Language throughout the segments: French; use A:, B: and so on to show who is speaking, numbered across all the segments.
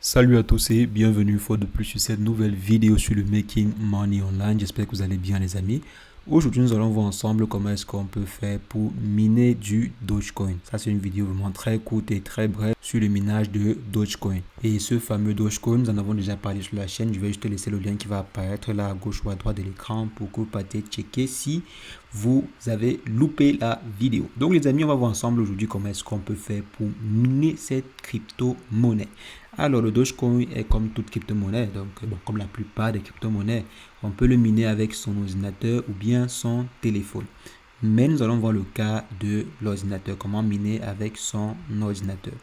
A: Salut à tous et bienvenue une fois de plus sur cette nouvelle vidéo sur le Making Money Online. J'espère que vous allez bien les amis. Aujourd'hui, nous allons voir ensemble comment est-ce qu'on peut faire pour miner du Dogecoin. Ça, c'est une vidéo vraiment très courte et très brève sur le minage de Dogecoin. Et ce fameux Dogecoin, nous en avons déjà parlé sur la chaîne. Je vais juste te laisser le lien qui va apparaître là à gauche ou à droite de l'écran pour que vous puissiez checker si vous avez loupé la vidéo. Donc les amis, on va voir ensemble aujourd'hui comment est-ce qu'on peut faire pour miner cette crypto-monnaie. Alors le Dogecoin est comme toute crypto-monnaie, donc comme la plupart des crypto-monnaies, on peut le miner avec son ordinateur ou bien son téléphone. Mais nous allons voir le cas de l'ordinateur, comment miner avec son ordinateur.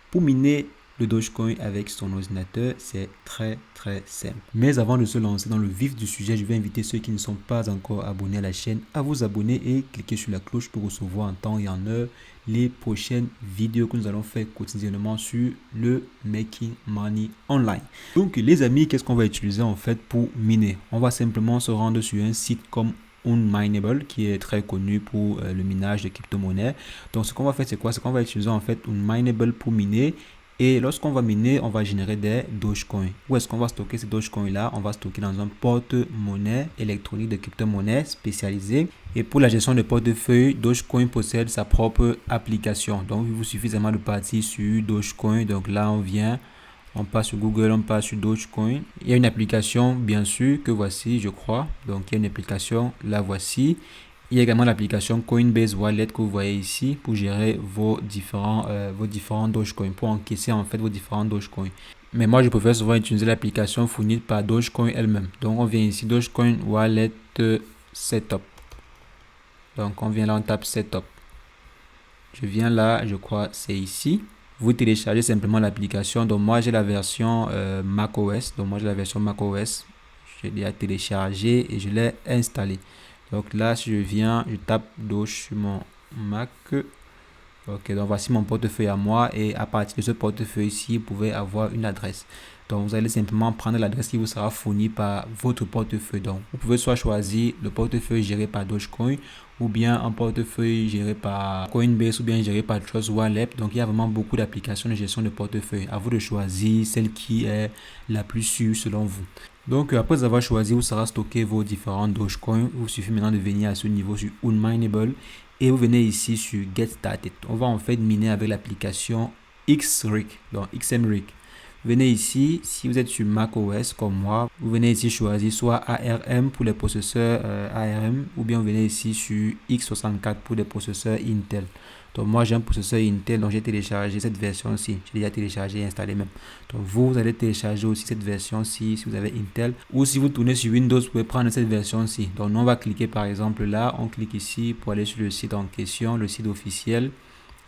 A: Pour miner le Dogecoin avec son ordinateur, c'est très simple. Mais avant de se lancer dans le vif du sujet, je vais inviter ceux qui ne sont pas encore abonnés à la chaîne à vous abonner et cliquer sur la cloche pour recevoir en temps et en heure les prochaines vidéos que nous allons faire quotidiennement sur le Making Money Online. Donc les amis, qu'est-ce qu'on va utiliser en fait pour miner? On va simplement se rendre sur un site comme Unmineable qui est très connu pour le minage de crypto-monnaies. Donc ce qu'on va faire, c'est quoi? C'est qu'on va utiliser en fait Unmineable pour miner. Et lorsqu'on va miner, on va générer des Dogecoin. Où est-ce qu'on va stocker ces Dogecoin là? On va stocker dans un porte-monnaie électronique de crypto-monnaie spécialisé. Et pour la gestion de portefeuille, Dogecoin possède sa propre application. Donc il vous suffit seulement de partir sur Dogecoin. Donc là on vient, on passe sur Google, on passe sur Dogecoin. Il y a une application bien sûr que voici, je crois. Donc il y a une application, la voici. Il y a également l'application Coinbase Wallet que vous voyez ici pour gérer vos différents Dogecoin, pour encaisser en fait vos différents Dogecoin. Mais moi, je préfère souvent utiliser l'application fournie par Dogecoin elle-même. Donc, on vient ici, Dogecoin Wallet Setup. Donc, on vient là, on tape Setup. Je viens là, je crois, c'est ici. Vous téléchargez simplement l'application. Donc, moi, j'ai la version macOS. Donc, moi, j'ai la version macOS. Je l'ai téléchargé et je l'ai installé. Donc là, si je viens, je tape Doge sur mon Mac. Ok, donc voici mon portefeuille à moi et à partir de ce portefeuille-ci, vous pouvez avoir une adresse. Donc vous allez simplement prendre l'adresse qui vous sera fournie par votre portefeuille. Donc vous pouvez soit choisir le portefeuille géré par Dogecoin ou bien un portefeuille géré par Coinbase ou bien géré par Trust Wallet. Donc il y a vraiment beaucoup d'applications de gestion de portefeuille. À vous de choisir celle qui est la plus sûre selon vous. Donc après avoir choisi où sera stocké vos différents Dogecoin, il vous suffit maintenant de venir à ce niveau sur Unmineable et vous venez ici sur Get Started. On va en fait miner avec l'application Xrig, donc XMRig. Venez ici, si vous êtes sur macOS comme moi, vous venez ici choisir soit ARM pour les processeurs ARM ou bien vous venez ici sur x64 pour les processeurs Intel. Donc moi j'ai un processeur Intel, donc j'ai téléchargé cette version-ci. J'ai déjà téléchargé et installé même. Donc vous allez télécharger aussi cette version-ci si vous avez Intel. Ou si vous tournez sur Windows, vous pouvez prendre cette version-ci. Donc nous on va cliquer par exemple là, on clique ici pour aller sur le site en question, le site officiel.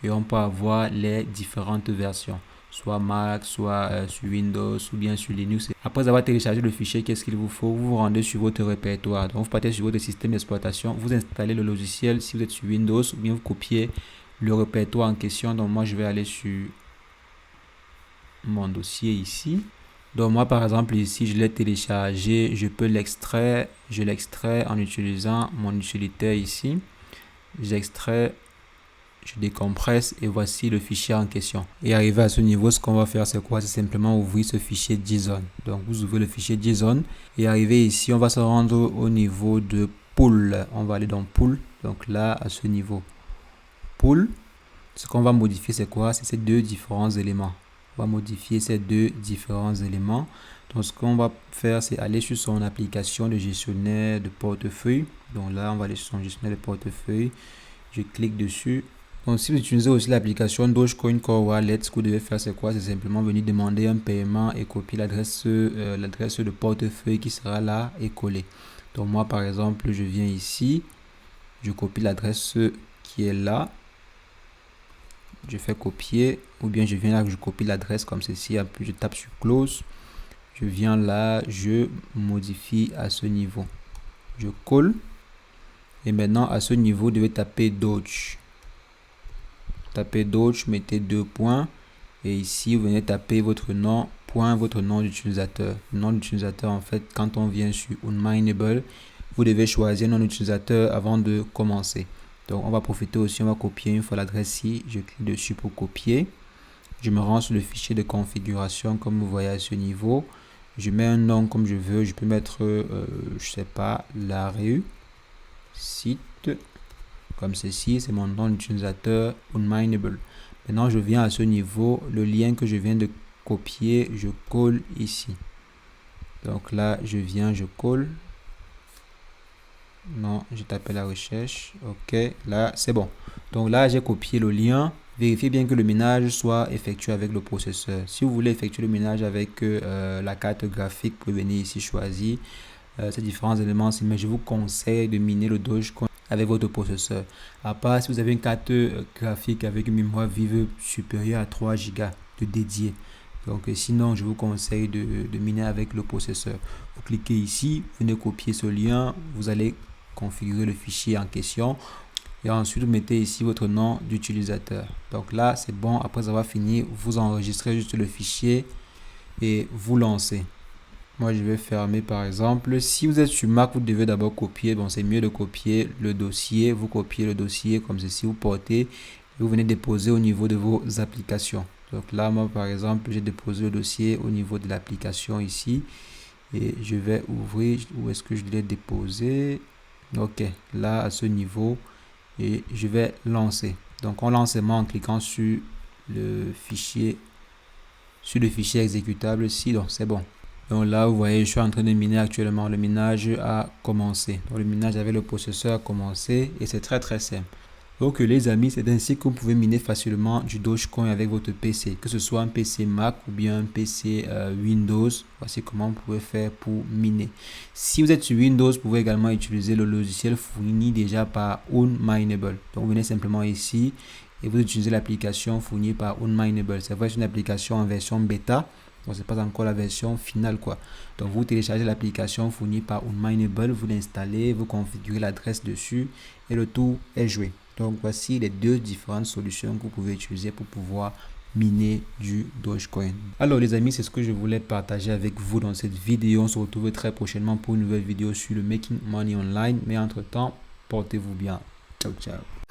A: Et on peut avoir les différentes versions. Soit Mac, soit sur Windows ou bien sur Linux. Après avoir téléchargé le fichier, qu'est-ce qu'il vous faut? Vous vous rendez sur votre répertoire. Donc vous partez sur votre système d'exploitation, vous installez le logiciel si vous êtes sur Windows ou bien vous copiez le répertoire en question. Donc moi je vais aller sur mon dossier ici. Donc moi par exemple ici je l'ai téléchargé, je peux l'extraire, je l'extrais en utilisant mon utilitaire ici. J'extrais, je décompresse et voici le fichier en question. Et arrivé à ce niveau, ce qu'on va faire c'est quoi? C'est simplement ouvrir ce fichier JSON. Donc vous ouvrez le fichier JSON et arrivé ici, on va se rendre au niveau de pool. On va aller dans pool. Donc là à ce niveau pool, ce qu'on va modifier c'est quoi? C'est ces deux différents éléments. On va modifier ces deux différents éléments. Donc ce qu'on va faire c'est aller sur son application de gestionnaire de portefeuille. Donc là on va aller sur son gestionnaire de portefeuille. Je clique dessus. Donc si vous utilisez aussi l'application Dogecoin Core Wallet, ce que vous devez faire c'est quoi? C'est simplement venir demander un paiement et copier l'adresse de portefeuille qui sera là et collée. Donc moi par exemple je viens ici, je copie l'adresse qui est là, je fais copier ou bien je viens là, je copie l'adresse comme ceci, puis je tape sur close, je viens là, je modifie à ce niveau, je colle et maintenant à ce niveau vous devez taper Doge. Tapez Doge, mettez 2 points et ici vous venez taper votre nom, point, votre nom d'utilisateur. Nom d'utilisateur en fait quand on vient sur Unmineable, vous devez choisir un nom d'utilisateur avant de commencer. Donc on va profiter aussi, on va copier une fois l'adresse ici, je clique dessus pour copier Je me rends sur le fichier de configuration comme vous voyez à ce niveau. Je mets un nom comme je veux. Je peux mettre, je sais pas, la réu site comme ceci. C'est mon nom d'utilisateur Unmineable. Maintenant, je viens à ce niveau. Le lien que je viens de copier, je colle ici. Donc là, je viens, je colle. Non, j'ai tapé la recherche. Ok, là, c'est bon. Donc là, j'ai copié le lien. Vérifiez bien que le minage soit effectué avec le processeur. Si vous voulez effectuer le minage avec la carte graphique, vous pouvez venir ici choisir ces différents éléments. Mais je vous conseille de miner le Dogecoin avec votre processeur. À part si vous avez une carte graphique avec une mémoire vive supérieure à 3 Go de dédié. Donc sinon, je vous conseille de miner avec le processeur. Vous cliquez ici, vous venez copier ce lien, vous allez configurer le fichier en question et ensuite vous mettez ici votre nom d'utilisateur. Donc là, c'est bon. Après avoir fini, vous enregistrez juste le fichier et vous lancez. Moi, je vais fermer par exemple. Si vous êtes sur Mac, vous devez d'abord copier. Bon, c'est mieux de copier le dossier. Vous copiez le dossier comme ceci, vous portez et vous venez déposer au niveau de vos applications. Donc là, moi, par exemple, j'ai déposé le dossier au niveau de l'application ici. Et je vais ouvrir. Où est-ce que je l'ai déposé? Ok, là, à ce niveau. Et je vais lancer. Donc, on lance seulement en cliquant sur le fichier exécutable ici. Donc, c'est bon. Donc là, vous voyez, je suis en train de miner actuellement. Le minage a commencé. Donc, le minage avec le processeur a commencé et c'est très très simple. Donc les amis, c'est ainsi que vous pouvez miner facilement du Dogecoin avec votre PC, que ce soit un PC Mac ou bien un PC Windows. Voici comment vous pouvez faire pour miner. Si vous êtes sur Windows, vous pouvez également utiliser le logiciel fourni déjà par Unmineable. Donc vous venez simplement ici et vous utilisez l'application fournie par Unmineable. C'est vrai, c'est une application en version bêta. Donc c'est pas encore la version finale quoi. Donc vous téléchargez l'application fournie par Unmineable, vous l'installez, vous configurez l'adresse dessus et le tout est joué. Donc voici les deux différentes solutions que vous pouvez utiliser pour pouvoir miner du Dogecoin. Alors les amis, c'est ce que je voulais partager avec vous dans cette vidéo. On se retrouve très prochainement pour une nouvelle vidéo sur le Making Money Online. Mais entre temps, portez-vous bien. Ciao ciao.